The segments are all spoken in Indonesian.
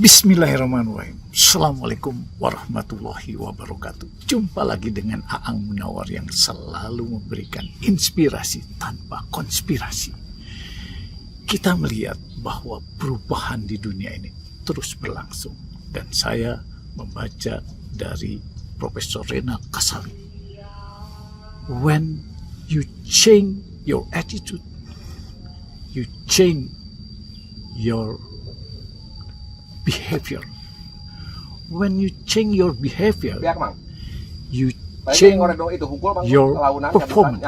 Bismillahirrahmanirrahim. Assalamualaikum warahmatullahi wabarakatuh. Jumpa lagi dengan Aang Munawar yang selalu memberikan inspirasi tanpa konspirasi. Kita melihat bahwa perubahan di dunia ini terus berlangsung. Dan saya membaca dari Profesor Rena Kasali. When you change your attitude, you change your behavior. When you change your behavior, you change your performance.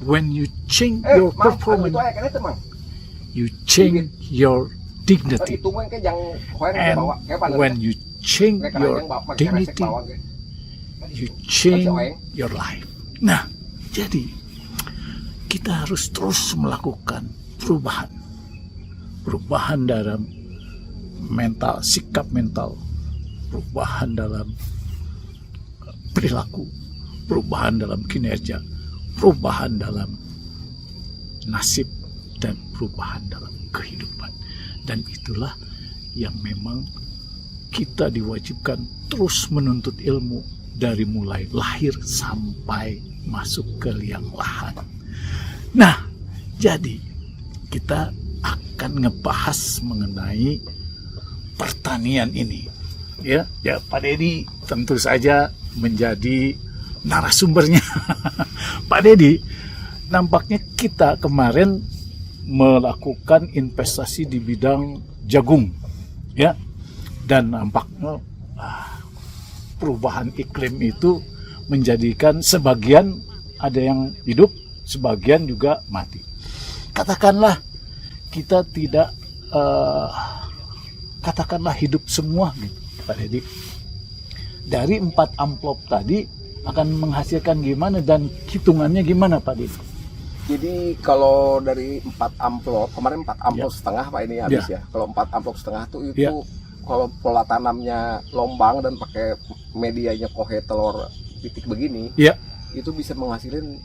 When you change your performance, you change your dignity. And when you change your dignity, you change your life. Nah, jadi kita harus terus melakukan perubahan. Perubahan dalam mental, sikap mental, perubahan dalam perilaku, perubahan dalam kinerja, perubahan dalam nasib, dan perubahan dalam kehidupan. Dan itulah yang memang kita diwajibkan terus menuntut ilmu dari mulai lahir sampai masuk ke liang lahat. Nah, jadi kita akan ngebahas mengenai pertanian ini, ya Pak Dedi tentu saja menjadi narasumbernya. Pak Dedi, nampaknya kita kemarin melakukan investasi di bidang jagung, ya, dan nampaknya perubahan iklim itu menjadikan sebagian ada yang hidup, sebagian juga mati. Katakanlah kita tidak katakanlah hidup semua gitu, Pak Dedi. Dari 4 amplop tadi akan menghasilkan gimana dan hitungannya gimana, Pak Dedi? Jadi kalau dari 4 amplop, kemarin 4 amplop setengah Pak ini habis ya. Kalau 4 amplop setengah tuh itu kalau pola tanamnya lombang dan pakai medianya kohe telur titik begini, itu bisa menghasilkan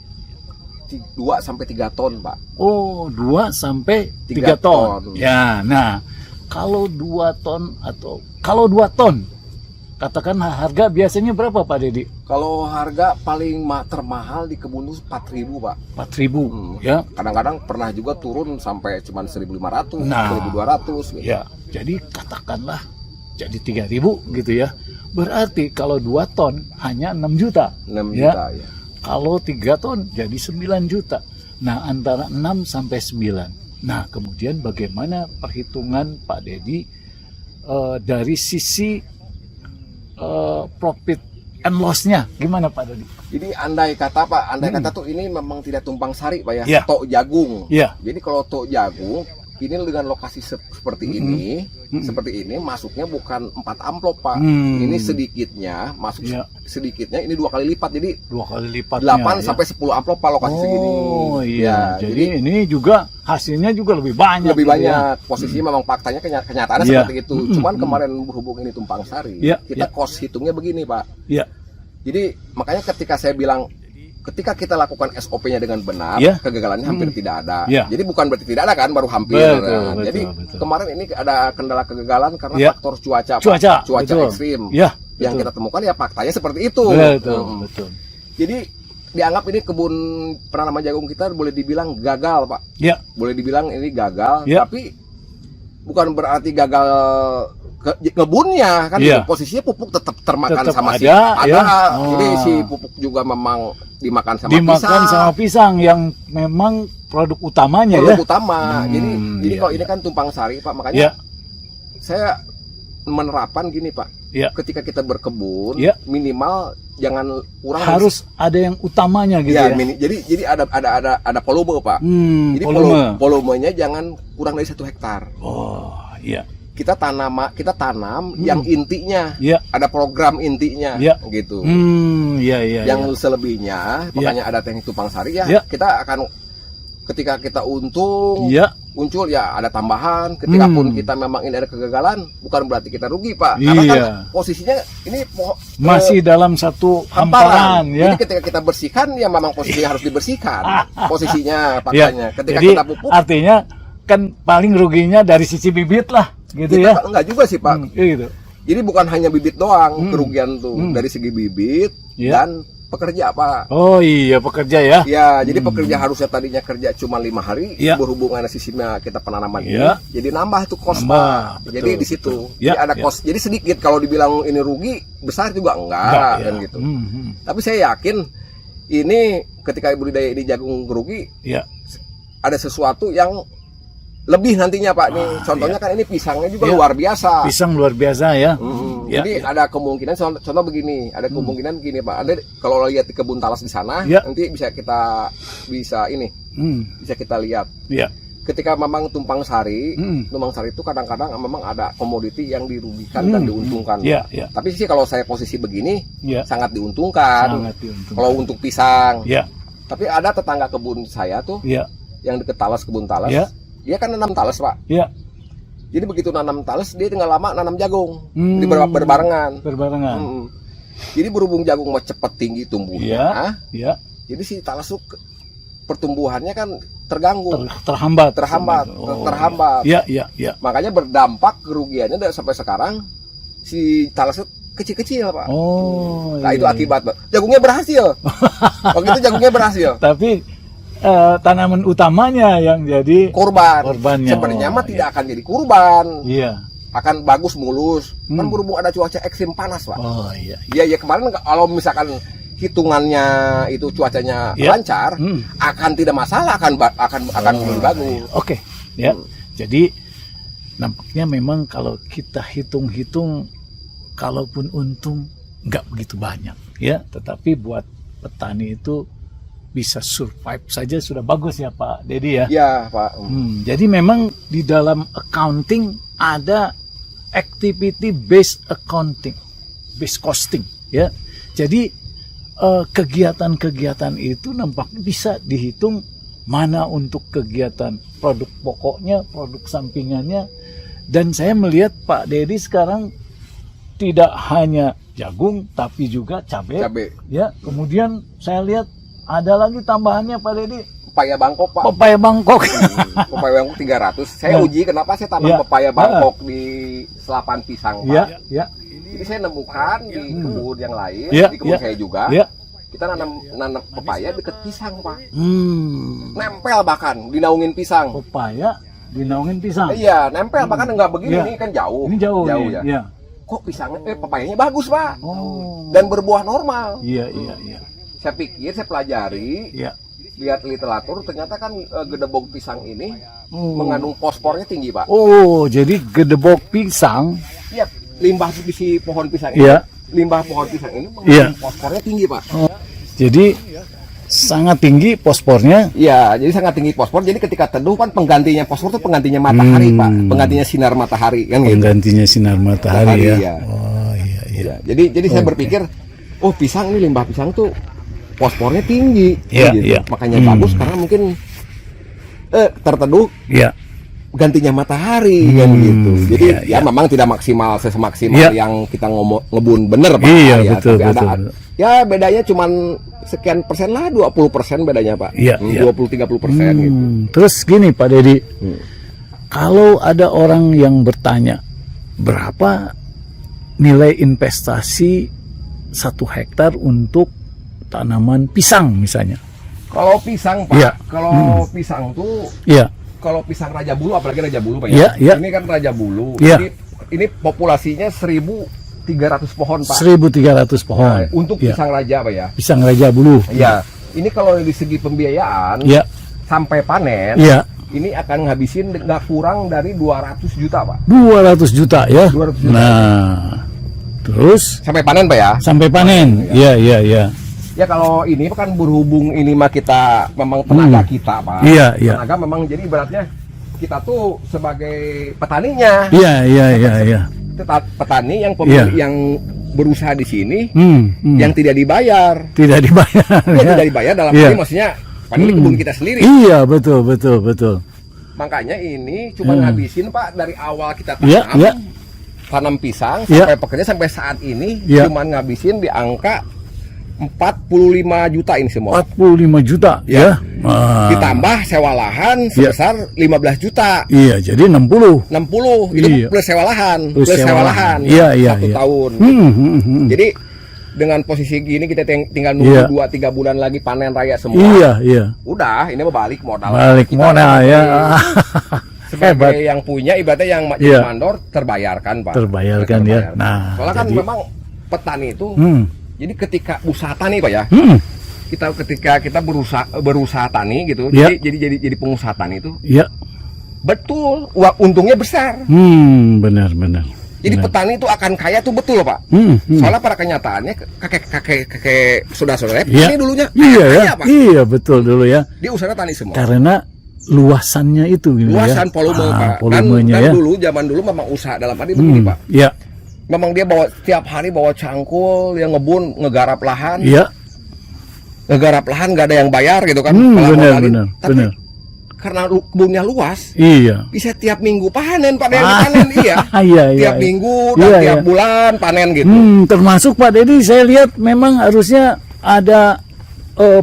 2 sampai 3 ton, Pak. Oh, 2 sampai 3 ton. Ya, nah, kalau 2 ton atau kalau 2 ton, katakan harga biasanya berapa, Pak Dedi? Kalau harga paling termahal di kebun itu 4.000, Pak. 4.000, ya. Kadang-kadang pernah juga turun sampai cuma 1.500, 1.200 gitu. Ya, jadi katakanlah jadi 3.000 gitu ya. Berarti kalau 2 ton hanya 6 juta. 6 juta, ya. Kalau 3 ton jadi 9 juta. Nah, antara 6 sampai 9. Nah, kemudian bagaimana perhitungan Pak Dedi dari sisi profit and loss-nya? Gimana Pak Dedi? Jadi andai kata Pak, kata tuh ini memang tidak tumpang sari Pak ya, tok jagung. Jadi kalau tok jagung ini dengan lokasi seperti ini, masuknya bukan 4 amplop Pak. Ini sedikitnya masuk sedikitnya ini 2 kali lipat, jadi 2 kali lipat 8 sampai 10 amplop Pak lokasi segini. Oh iya. Jadi ini juga hasilnya juga lebih banyak. Lebih banyak. Posisinya memang faktanya kenyataannya seperti itu. Cuman kemarin berhubung ini tumpang sari, kita cost hitungnya begini Pak. Jadi makanya ketika saya bilang ketika kita lakukan SOP-nya dengan benar, kegagalannya hampir tidak ada. Jadi bukan berarti tidak ada kan, baru hampir. Jadi kemarin ini ada kendala kegagalan karena faktor cuaca ekstrim. Yang kita temukan ya faktanya seperti itu. Betul. Jadi dianggap ini kebun penanaman jagung kita boleh dibilang gagal, Pak. Boleh dibilang ini gagal, tapi bukan berarti gagal kebunnya kan, posisinya pupuk tetap termakan sama si ada. Jadi si pupuk juga memang dimakan sama pisang yang memang produk utamanya. Utama. Jadi kalau ini kan tumpang sari Pak, makanya saya menerapkan gini Pak. Ketika kita berkebun minimal jangan kurang harus ada yang utamanya gitu ya. Jadi ada volume Pak. Jadi volumenya jangan kurang dari 1 hektar. Oh iya. Kita tanam yang intinya, ada program intinya, gitu. Yang selebihnya, makanya ada teknik tumpang sari kita akan ketika kita untung, muncul ada tambahan. Ketika pun kita memang ini ada kegagalan, bukan berarti kita rugi Pak. Karena kan posisinya ini masih dalam satu hamparan. Jadi ketika kita bersihkan, ya memang posisinya harus dibersihkan. Posisinya, faktanya. Ketika kita pupuk, artinya kan paling ruginya dari sisi bibit lah, gitu kita, ya. Enggak juga sih Pak. Gitu. Jadi bukan hanya bibit doang kerugian tuh, dari segi bibit dan pekerja Pak. Oh iya, pekerja ya. Ya, jadi pekerja harusnya tadinya kerja cuma 5 hari, berhubung ada sistemnya kita penanaman ini, jadi nambah tuh kos Pak. Jadi di situ, jadi ada kos. Jadi sedikit, kalau dibilang ini rugi, besar juga enggak kan gitu. Tapi saya yakin ini ketika budidaya ini jagung rugi, ada sesuatu yang lebih nantinya Pak. Nih contohnya kan ini pisangnya juga luar biasa. Pisang luar biasa ya. Jadi ada kemungkinan, contoh begini, ada kemungkinan begini Pak. Ada kalau lihat di kebun talas di sana, nanti bisa kita bisa lihat. Ketika memang tumpang sari itu kadang-kadang memang ada komoditi yang dirugikan dan diuntungkan. Tapi sih kalau saya posisi begini, sangat diuntungkan. Kalau untuk pisang. Tapi ada tetangga kebun saya tuh, yang deket talas, kebun talas. Dia kan nanam talas Pak. Jadi begitu nanam talas, dia tinggal lama nanam jagung. Jadi berbarengan. Jadi berhubung jagung mau cepat tinggi tumbuhnya. Jadi si talas tuh pertumbuhannya kan terganggu, terhambat. Makanya berdampak kerugiannya sampai sekarang si talas itu kecil-kecil Pak. Nah itu akibat Pak. Jagungnya berhasil. Waktu itu jagungnya berhasil. Tapi tanaman utamanya yang jadi korbannya. Sebenarnya mah tidak akan jadi kurban. Akan bagus mulus. Kan berhubung ada cuaca ekstrim panas Pak. Iya kemarin kalau misalkan hitungannya itu cuacanya lancar, akan tidak masalah, akan lebih bagus. Oke. Jadi nampaknya memang kalau kita hitung-hitung, kalaupun untung nggak begitu banyak ya, tetapi buat petani itu bisa survive saja sudah bagus ya Pak Dedi ya. Iya Pak. Jadi memang di dalam accounting ada activity based accounting, based costing ya. Jadi kegiatan-kegiatan itu nampaknya bisa dihitung mana untuk kegiatan produk pokoknya, produk sampingannya. Dan saya melihat Pak Dedi sekarang tidak hanya jagung tapi juga cabai. Ya, kemudian saya lihat ada lagi tambahannya Pak Dedi. Pepaya Bangkok Pak. Pepaya Bangkok. Pepaya Bangkok 300. Saya uji kenapa saya tanam pepaya Bangkok di selapan pisang Pak. Jadi saya nemukan di kebun yang lain, di kebun saya juga. Kita nanam pepaya deket pisang Pak. Nempel bahkan dinaungin pisang. Pepaya dinaungin pisang. Iya, nempel bahkan enggak begini nih kan jauh. Ini jauh ya. Kok pisangnya pepayanya bagus Pak. Dan berbuah normal. Iya. Saya pikir, saya pelajari, lihat literatur, ternyata kan gedebok pisang ini mengandung fosfornya tinggi Pak. Jadi gedebok pisang, limbah si pohon pisang ini, limbah pohon pisang ini mengandung fosfornya tinggi Pak. Jadi sangat tinggi fosfornya. Iya, jadi sangat tinggi fosfor. Jadi ketika teduh kan penggantinya fosfor itu penggantinya matahari Pak, penggantinya sinar matahari kan gitu. Penggantinya sinar matahari ya. Iya. Jadi saya berpikir, pisang ini, limbah pisang tuh fosfornya tinggi, gitu. Makanya bagus karena mungkin terteduh gantinya matahari kan gitu. Jadi memang tidak maksimal semaksimal yang kita ngebun bener Pak. Betul. Ya bedanya cuman sekian persen lah, 20% bedanya Pak. 20-30% gitu. Terus gini Pak Dedi, kalau ada orang yang bertanya berapa nilai investasi 1 hektar untuk tanaman pisang misalnya. Kalau pisang Pak, kalau pisang tuh, kalau pisang Raja Bulu, apalagi Raja Bulu Pak ini kan Raja Bulu. Ini populasinya 1.300 pohon Pak. 1.300 pohon. Untuk pisang Raja Pak ya. Pisang Raja Bulu. Iya. Ini kalau dari segi pembiayaan sampai panen, ini akan ngabisin nggak kurang dari 200 juta Pak. 200 juta ya. 200 juta. Nah, terus sampai panen Pak ya. Sampai panen. Iya. Ya kalau ini kan berhubung ini mah kita memang tenaga kita Pak. Tenaga memang jadi ibaratnya kita tuh sebagai petaninya. Iya. Petani yang yang berusaha di sini yang tidak dibayar. Tidak dibayar dalam arti maksudnya ini kebun kita sendiri. Iya, betul. Makanya ini cuma ngabisin Pak dari awal kita tanam pisang sampai pekerja sampai saat ini cuma ngabisin di angka 45 juta ini semua. 45 juta ya. Ditambah sewa lahan sebesar 15 juta. Iya, jadi 60. 60 itu plus sewa lahan, plus sewa lahan. Iya, 1 tahun. Jadi dengan posisi gini kita tinggal nunggu 2-3 bulan lagi panen raya semua. Iya. Udah, ini balik modal. Balik modal ya. Sebagai yang punya ibaratnya yang mandor terbayarkan, Pak. Terbayarkan ya. Nah, soalnya kan memang petani itu jadi ketika usaha tani, Pak ya. Ketika kita berusaha tani gitu. Jadi pengusaha tani itu. Iya. Betul, untungnya besar. Benar. Jadi petani itu akan kaya tuh betul, Pak. Soalnya pada kenyataannya kakek saudara-saudara petani dulunya kaya, Pak. Iya, betul dulu ya. Dia usaha tani semua. Karena luasannya itu gitu luasan volume, Pak. Volumenya dan zaman dulu memang usaha dalam arti begini, Pak. Iya. Memang dia tiap hari bawa cangkul, dia ngebun, ngegarap lahan. Iya. Ngegarap lahan nggak ada yang bayar gitu kan. Benar. Karena kebunnya luas, bisa tiap minggu panen, Pak. Panen, tiap minggu dan tiap bulan panen gitu. Termasuk Pak Dedi, saya lihat memang harusnya ada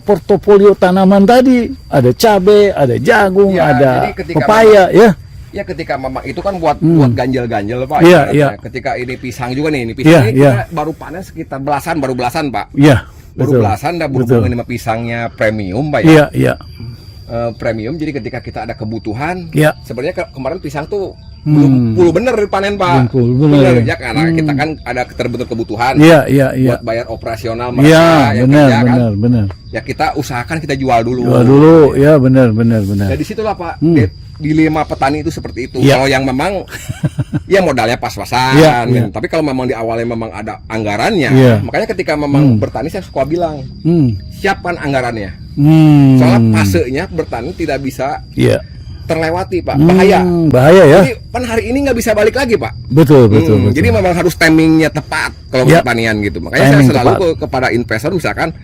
portofolio tanaman tadi, ada cabai, ada jagung, ada pepaya, Ya ketika memang itu kan buat ganjel-ganjel, Pak. Ketika ini pisang juga nih, ini pisang ini kita baru panen sekitar baru belasan, Pak. Iya. Baru belasan dah berhubungan sama pisangnya premium, Pak ya. Iya. Premium, jadi ketika kita ada kebutuhan, sebenarnya kemarin pisang tuh belum bener dipanen, Pak. Bener ya, karena kita kan ada terbentuk kebutuhan. Buat bayar operasional mereka. Benar. Ya kita usahakan kita jual dulu. Ya benar. Nah disitulah, Pak. Dilema petani itu seperti itu. Kalau yang memang ya modalnya pas-pasan, tapi kalau memang di awalnya memang ada anggarannya, makanya ketika memang bertani saya suka bilang, siapkan anggarannya. Soalnya fasenya bertani tidak bisa terlewati, Pak. Bahaya ya. Jadi kan hari ini nggak bisa balik lagi, Pak. Betul. Jadi memang harus timingnya tepat kalau pertanian gitu. Makanya saya selalu kepada investor misalkan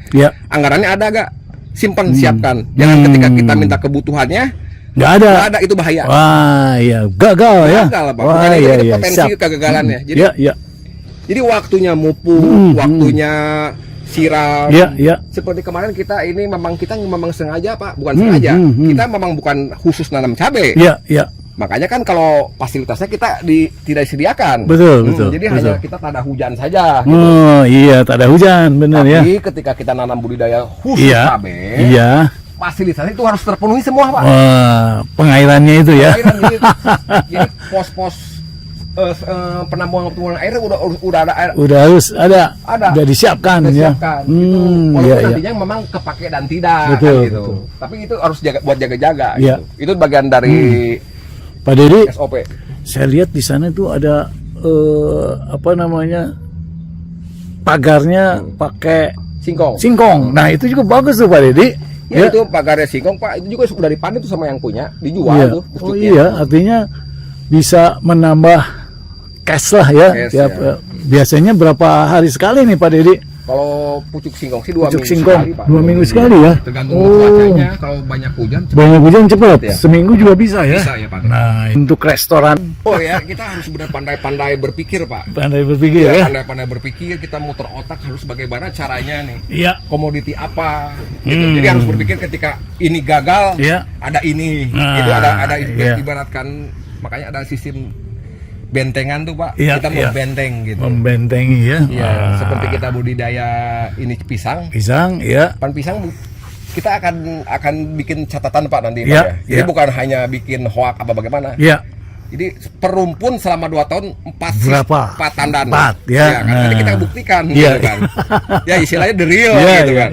anggarannya ada gak, simpan, siapkan. Jangan ketika kita minta kebutuhannya nggak ada, itu bahaya. Wah, gagal ya. Gagal, Pak. Itu potensi kegagalannya. Jadi waktunya mupuk, waktunya siram. Seperti kemarin kita memang sengaja, Pak, bukan sengaja. Kita memang bukan khusus nanam cabai. Makanya kan kalau fasilitasnya kita tidak disediakan. Betul. Jadi hanya kita tak ada hujan saja. Gitu. Oh iya, tak ada hujan, benar ya. Tapi ketika kita nanam budidaya khusus cabai, fasilitasnya itu harus terpenuhi semua, Pak. Pengairannya itu ya. Jadi pos-pos penampungan air udah ada air. Udah disiapkan ya. Walaupun nantinya memang kepake dan tidak, gitu. Tapi itu harus buat jaga-jaga. Gitu. Itu bagian dari Pak Dedi, SOP. Saya lihat di sana itu ada pagarnya pakai singkong. Nah itu juga bagus tuh, Pak Dedi. Itu pagarnya singkong, Pak. Itu juga sudah dipanen tuh sama yang punya, dijual tuh. Artinya bisa menambah cash lah ya. Biasanya berapa hari sekali nih, Pak Dedi? Kalau pucuk singkong sih 2 minggu sekali, Pak. 2 minggu sekali ya. Tergantung cuacanya. Kalau banyak hujan cepat. Seminggu juga bisa ya. Bisa ya, Pak. Nah, untuk restoran. Oh ya, kita harus benar pandai-pandai berpikir, Pak. Pandai berpikir ya. Pandai-pandai berpikir, kita muter otak harus bagaimana caranya nih. Iya. Komoditi apa? Gitu. Jadi harus berpikir ketika ini gagal, ada ini. Itu ada ibaratkan, makanya ada sistem bentengan tuh, Pak. Kita membenteng gitu. Membentengi ya. Seperti kita budidaya ini pisang, pan pisang kita akan bikin catatan, Pak, nanti, Pak, ya. Jadi bukan hanya bikin hoak apa bagaimana. Jadi per rumpun selama 2 tahun 4 tandan. 4 kan? Nanti kita buktikan gitu kan. Ya istilahnya the real gitu kan.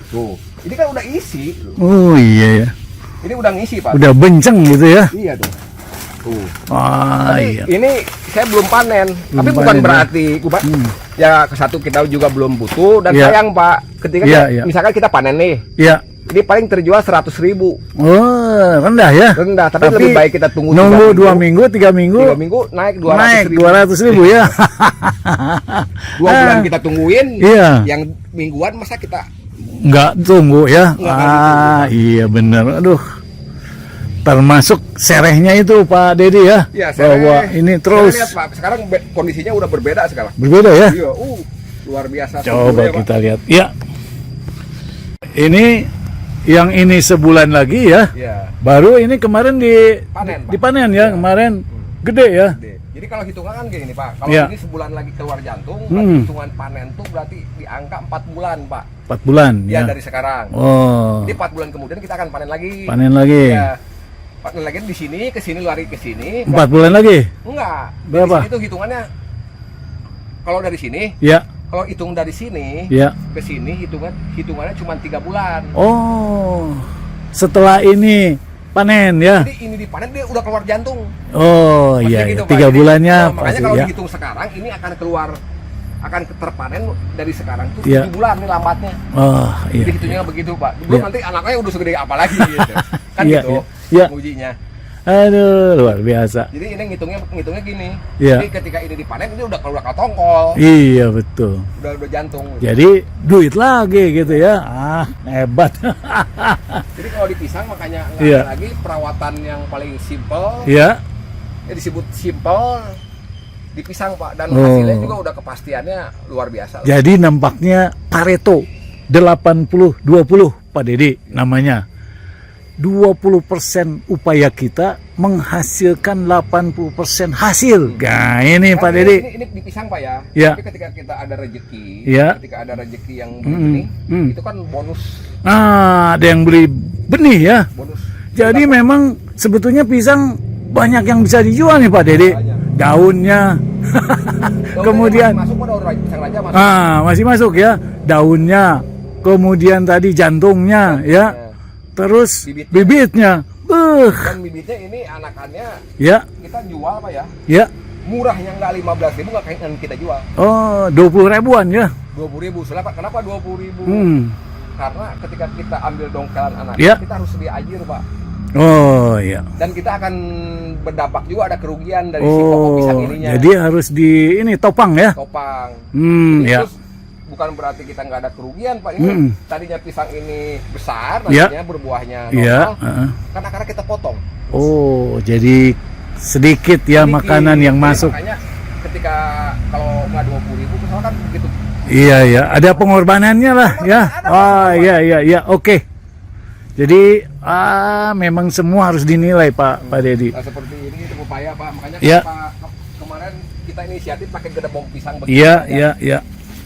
Tuh. Ini kan udah isi. Oh iya ya. Ini udah ngisi, Pak. Udah benceng gitu ya. Iya tuh. Ini saya belum panen, tapi bukan berarti ya kesatu kita juga belum butuh dan sayang, Pak, ketika misalkan kita panen nih, ini paling terjual 100.000. Rendah ya. Rendah, tapi lebih baik kita nunggu 2 minggu, 3 minggu. 3 minggu naik 200.000 ya. 2 bulan kita tungguin, yang mingguan masa kita nggak tunggu ya. Iya benar. Aduh. Termasuk serehnya itu, Pak Dedi ya. Bahwa ini terus. Lihat, Pak, sekarang kondisinya udah berbeda sekarang. Berbeda ya? Iya, luar biasa. Coba kita lihat. Ya. ini yang ini sebulan lagi ya. Ya. Baru ini kemarin dipanen ya, kemarin gede ya. Gede. Jadi kalau hitungan kan gini Pak, kalau Ya. ini sebulan lagi keluar jantung, berarti hitungan panen tuh berarti di angka 4 bulan Pak. 4 bulan Ya, ya. dari sekarang. Oh. Jadi 4 bulan kemudian kita akan panen lagi. Panen lagi. Ya. Panen lagi di sini, ke sini, lari ke sini. 4 bulan lagi? Enggak. Berapa? Itu hitungannya kalau dari sini, Ya. kalau hitung dari sini Ya. ke sini hitungannya cuma 3 bulan. Oh. Setelah ini panen ya. Jadi ini dipanen dia udah keluar jantung. Oh Maksudnya iya, gitu, iya. Pak. 3 Jadi, bulannya makanya pasti kalau ya. dihitung sekarang ini akan terpanen dari sekarang tuh Ya. 7 bulan nih lambatnya. Oh iya. Jadi hitungnya begitu Pak. Belum Ya. nanti anaknya udah segede apa lagi gitu. Kan Iya, gitu. iya. Ujinya. Aduh, luar biasa. Jadi ini ngitungnya gini. Ya. Jadi ketika ini dipanen ini udah keluar tongkol. Iya betul. Udah jantung. Jadi duit lagi gitu ya. Ah, hebat. Jadi kalau di pisang makanya nggak Iya. ada lagi perawatan yang paling simple. Ya. Disebut simple di pisang Pak, dan Oh. hasilnya juga udah kepastiannya luar biasa. Jadi nampaknya Pareto 80-20 Pak Dedi namanya. 20% upaya kita menghasilkan 80% hasil. Nah, ini Pak Dedi. Ini di pisang Pak ya. Ya. Tapi ketika kita ada rezeki, Ya. ketika ada rezeki yang begini, itu kan bonus. Nah, ada yang beli benih ya. Bonus. Jadi memang sebetulnya pisang banyak yang bisa dijual nih Pak Dedi. Banyak. Daunnya. Kemudian masuk pada orang pisang raja masuk. masih masuk ya. Daunnya. Kemudian tadi jantungnya ya. Terus bibitnya. Dan bibitnya ini anakannya Ya. kita jual Pak ya. Ya. Murahnya nggak 15.000 nggak kayak yang kita jual. Oh, 20 ribuan ya. 20.000. Kenapa 20.000? Karena ketika kita ambil dongkelan anaknya, Ya. kita harus sedia ajir Pak. Oh iya. Dan kita akan berdampak juga ada kerugian dari si pokok pisang ininya. Jadi harus di ini topang ya. Topang. Ya. Terus bukan berarti kita nggak ada kerugian Pak. Ini tadinya pisang ini besar, Ya. nantinya berbuahnya Iya. normal. Kan akarnya kita potong. Oh, jadi sedikit ya Sedikit. makanan yang Jadi masuk. makanya ketika kalau nggak 20.000 misalkan begitu. Iya ya, ada pengorbanannya lah ya. Oh iya iya iya, oke. Jadi memang semua harus dinilai Pak Dedi. Nah, seperti ini itu pepaya Pak. Makanya Ya. kemarin kita inisiatif pakai gedebong pisang begini. Iya Pak, iya iya.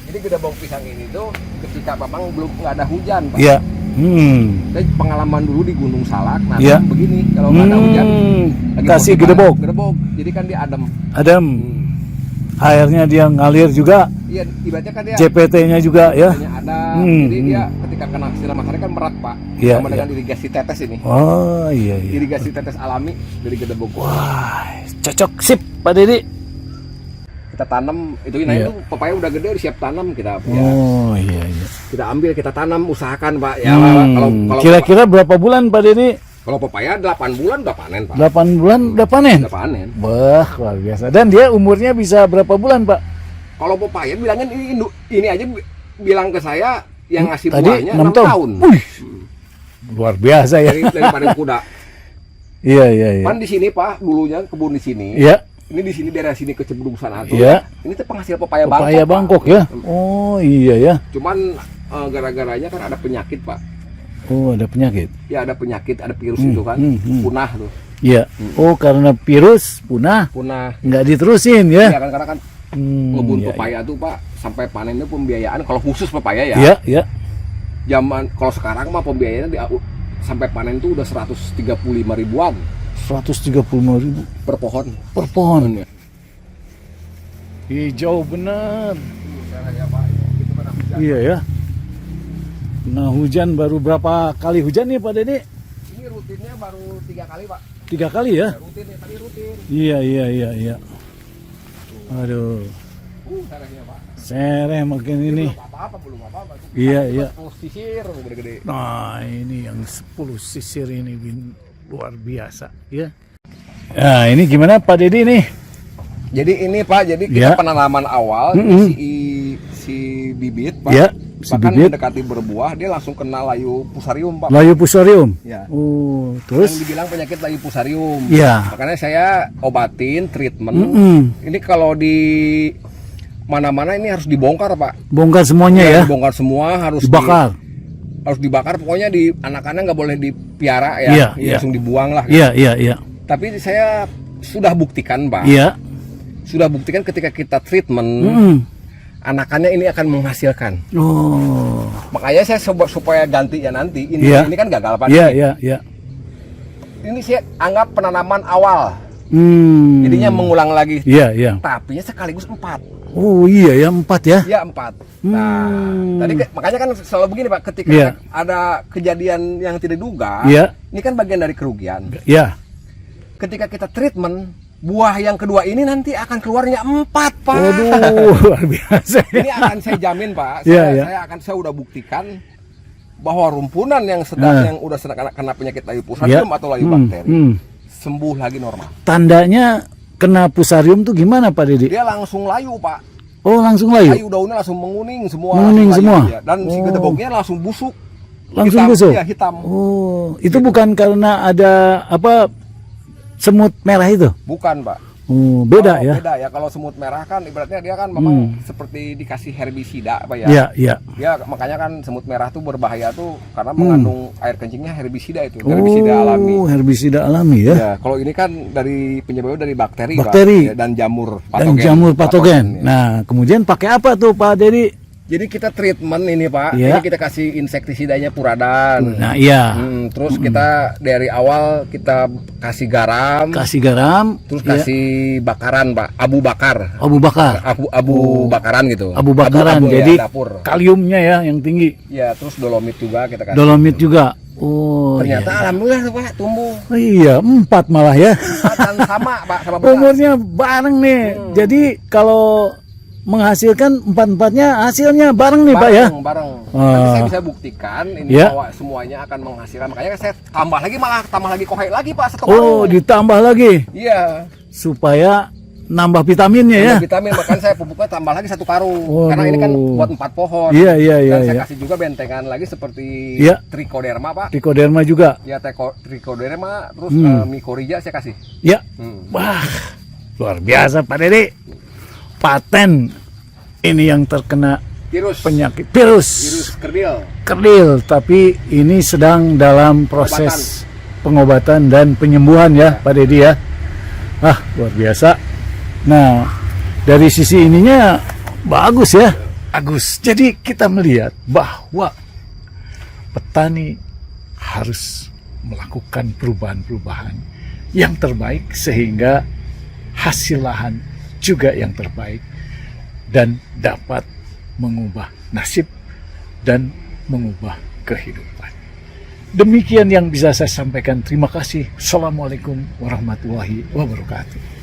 Jadi gedebong pisang ini tuh ketika memang belum nggak ada hujan Pak. Iya. Dan pengalaman dulu di Gunung Salak, nah Ya. begini kalau nggak ada hujan lagi kasih musim gedebok. gedebok, jadi kan dia adem. Adem. Airnya dia ngalir juga. Iya, ibaratnya kan dia JPT-nya juga ya. airnya ada, jadi dia ketika kena sinar matahari kan berat Pak. Iya, Sama iya. dengan irigasi tetes ini. Oh iya iya. Irigasi tetes alami dari gedebok. Wah, cocok sip Pak Dedi. Kita tanam itu ini Iya. itu pepaya udah gede udah siap tanam kita ya. Oh iya iya. Kita ambil kita tanam usahakan Pak ya. Kalau Kira-kira berapa bulan Pak Dedi? kalau pepaya 8 bulan udah panen Pak. 8 bulan udah panen. Udah panen. Wah, luar biasa. Dan dia umurnya bisa berapa bulan, Pak? Kalau pepaya bilangnya ini aja bilang ke saya yang ngasih Tadi buahnya 6 tahun. Wih, luar biasa ya. Daripada kuda. Iya, iya, iya. Kan di sini Pak, dulunya kebun di sini. Iya. Ini di sini daerah sini ke Cibedung sana tuh. Iya. Ini tuh penghasil pepaya Pepaya Bangkok. Bangkok ya. Oh, iya ya. Cuman gara-garanya kan ada penyakit Pak. Oh, ada penyakit. Ya ada penyakit, ada virus itu kan, punah tuh. Iya. Oh, karena virus punah, Punah. nggak diterusin ya. Ya kan karena kan ngebun pepaya tuh Pak sampai panennya pembiayaan kalau khusus pepaya ya. Iya, iya. Zaman kalau sekarang mah pembiayaannya sampai panen tuh udah 135 ribuan 135.000 per pohon. per pohon. Ya. Hijau benar. Ya, Pak. Gitu kan hujan. Iya ya. Nah, hujan baru berapa kali hujan nih Pak Dedi? Ini rutinnya baru 3 kali Pak. 3 kali ya? Rutin ya, tadi rutin. Iya, iya, iya, iya. Aduh. Caranya Pak. Sereh makin ini. Belum apa-apa. Iya, iya. Sisir gede-gede. Nah, ini yang 10 sisir ini luar biasa, ya. Nah, ini gimana Pak Dedi nih? Jadi ini Pak, jadi Ya. kita penanaman awal si bibit Pak. Ya, si bahkan bibit. mendekati berbuah dia langsung kena layu pusarium Pak. Layu pusarium. Ya. Oh, Yang terus? dibilang penyakit layu pusarium. Ya. Makanya saya obatin, treatment. Ini kalau di mana-mana ini harus dibongkar Pak. Bongkar semuanya ya? Dibongkar semua, harus Dibakar. harus dibakar, pokoknya di anak-anak nggak boleh dipiara ya, Iya, ya, iya. langsung dibuang lah. Gitu. Iya, iya, iya. Tapi saya sudah buktikan, Pak. Iya. Sudah buktikan ketika kita treatment, anakannya ini akan menghasilkan. Oh. Makanya saya supaya ganti ya nanti. Iya. Ini kan gagal, Pak. Iya, iya, iya. Ini saya anggap penanaman awal. Hmm. Jadinya mengulang lagi. Iya, iya. Tapinya sekaligus 4. Oh iya ya, 4 ya. Ya 4. Nah, tadi makanya kan selalu begini Pak, ketika Iya. ada kejadian yang tidak diduga, Iya. ini kan bagian dari kerugian. Iya. Ketika kita treatment, buah yang kedua ini nanti akan keluarnya 4, Pak. Waduh, luar biasa. Ini akan saya jamin, Pak. Iya, iya. Saya udah buktikan bahwa rumpunan yang sedang yang udah sedang kena penyakit layu pusarium atau layu bakteri sembuh lagi normal. Tandanya kena pusarium tuh gimana Pak Dedi? Dia langsung layu, Pak. Oh, langsung layu. Layu daunnya langsung menguning semua. Menguning langsung semua? layu, ya. Dan si gedeboknya langsung busuk. Langsung Hitam, busuk. iya, hitam. Oh, itu bukan karena ada apa semut merah itu? Bukan, Pak. Oh, beda ya. Beda ya. Kalau semut merah kan ibaratnya dia kan memang seperti dikasih herbisida, Pak ya. Iya, iya. Ya makanya kan semut merah tuh berbahaya tuh karena mengandung air kencingnya herbisida itu, herbisida alami. Oh, herbisida alami ya. Ya, kalau ini kan dari penyebabnya dari bakteri, Bakteri. Pak, ya, dan jamur Dan jamur patogen. ya. Nah, kemudian pakai apa tuh Pak Dedi? Jadi kita treatment ini Pak, Ya. ini kita kasih insektisidanya Puradan. Nah, iya. Terus kita dari awal kita kasih garam, Kasih garam, terus ya. kasih bakaran Pak, abu bakar, Abu bakar. abu bakaran gitu. Abu bakaran. Abu, Jadi ya, dapur. kaliumnya ya yang tinggi. Ya, terus dolomit juga kita kasih. Dolomit juga. Oh, Ternyata iya. alhamdulillah tuh, Pak tumbuh. Oh, iya, 4 malah ya. Dan sama Pak, sama bekas. Umurnya bareng nih. Jadi kalau menghasilkan 4-4-nya hasilnya bareng nih Pak ya. Bareng. Nanti saya bisa buktikan ini Ya. bahwa semuanya akan menghasilkan. Makanya saya tambah lagi kohai lagi Pak, 1 Oh, karung. ditambah lagi Iya. supaya nambah vitaminnya ya. Ada vitamin, makanya saya pupuknya tambah lagi 1 karung. Waduh. Karena ini kan buat 4 pohon. Iya, iya, iya, Dan saya iya. kasih juga bentengan lagi seperti Iya. trichoderma Pak. Trichoderma juga. Ya trichoderma, terus mycorrhiza saya kasih. Ya. Wah, luar biasa Pak Dedi. Paten ini yang terkena Virus penyakit virus virus kerdil. kerdil, tapi ini sedang dalam proses pengobatan dan penyembuhan ya Pak Dedi ya. Ah, luar biasa. Nah, dari sisi ininya bagus ya. Bagus. Jadi kita melihat bahwa petani harus melakukan perubahan-perubahan yang terbaik sehingga hasil lahan juga yang terbaik dan dapat mengubah nasib dan mengubah kehidupan. Demikian yang bisa saya sampaikan. Terima kasih. Assalamualaikum warahmatullahi wabarakatuh.